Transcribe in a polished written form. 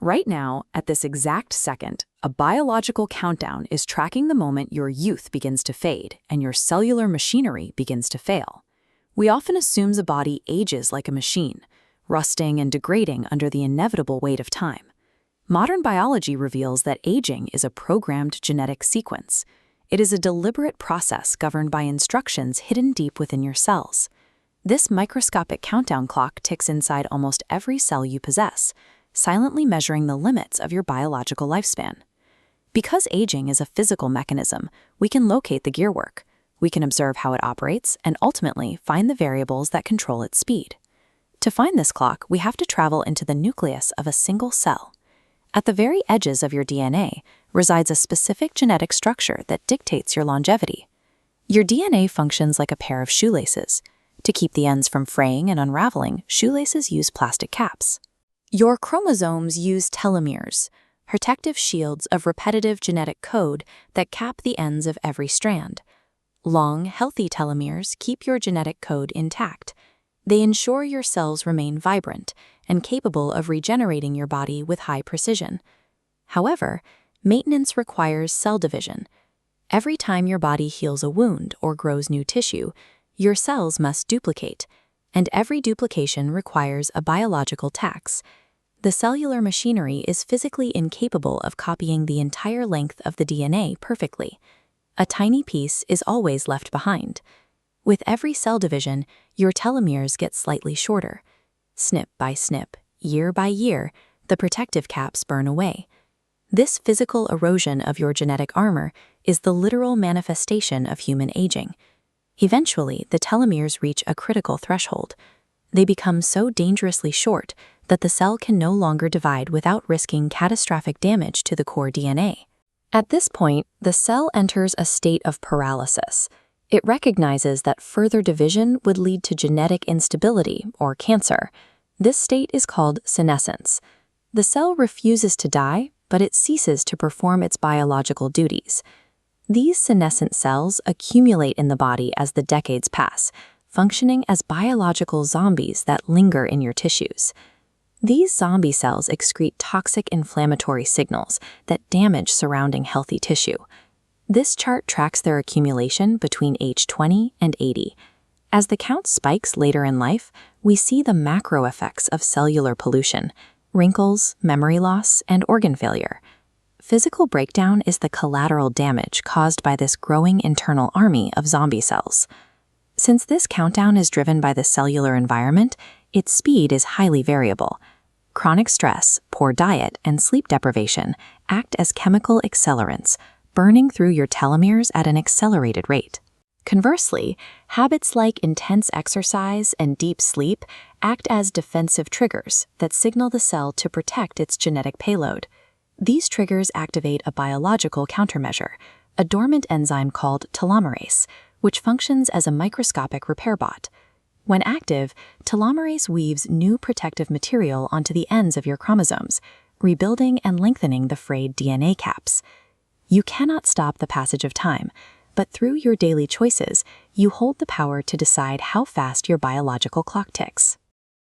Right now, at this exact second, a biological countdown is tracking the moment your youth begins to fade and your cellular machinery begins to fail. We often assume the body ages like a machine, rusting and degrading under the inevitable weight of time. Modern biology reveals that aging is a programmed genetic sequence. It is a deliberate process governed by instructions hidden deep within your cells. This microscopic countdown clock ticks inside almost every cell you possess, silently measuring the limits of your biological lifespan. Because aging is a physical mechanism, we can locate the gearwork. We can observe how it operates and ultimately find the variables that control its speed. To find this clock, we have to travel into the nucleus of a single cell. At the very edges of your DNA resides a specific genetic structure that dictates your longevity. Your DNA functions like a pair of shoelaces. To keep the ends from fraying and unraveling, shoelaces use plastic caps. Your chromosomes use telomeres, protective shields of repetitive genetic code that cap the ends of every strand. Long, healthy telomeres keep your genetic code intact. They ensure your cells remain vibrant and capable of regenerating your body with high precision. However, maintenance requires cell division. Every time your body heals a wound or grows new tissue, your cells must duplicate, and every duplication requires a biological tax. The cellular machinery is physically incapable of copying the entire length of the DNA perfectly. A tiny piece is always left behind. With every cell division, your telomeres get slightly shorter. Snip by snip, year by year, the protective caps burn away. This physical erosion of your genetic armor is the literal manifestation of human aging. Eventually, the telomeres reach a critical threshold. They become so dangerously short that the cell can no longer divide without risking catastrophic damage to the core DNA. At this point, the cell enters a state of paralysis. It recognizes that further division would lead to genetic instability or cancer. This state is called senescence. The cell refuses to die, but it ceases to perform its biological duties. These senescent cells accumulate in the body as the decades pass, functioning as biological zombies that linger in your tissues. These zombie cells excrete toxic inflammatory signals that damage surrounding healthy tissue. This chart tracks their accumulation between age 20 and 80. As the count spikes later in life, we see the macro effects of cellular pollution: wrinkles, memory loss, and organ failure. Physical breakdown is the collateral damage caused by this growing internal army of zombie cells. Since this countdown is driven by the cellular environment, its speed is highly variable. Chronic stress, poor diet, and sleep deprivation act as chemical accelerants, burning through your telomeres at an accelerated rate. Conversely, habits like intense exercise and deep sleep act as defensive triggers that signal the cell to protect its genetic payload. These triggers activate a biological countermeasure, a dormant enzyme called telomerase, which functions as a microscopic repair bot. When active, telomerase weaves new protective material onto the ends of your chromosomes, rebuilding and lengthening the frayed DNA caps. You cannot stop the passage of time, but through your daily choices, you hold the power to decide how fast your biological clock ticks.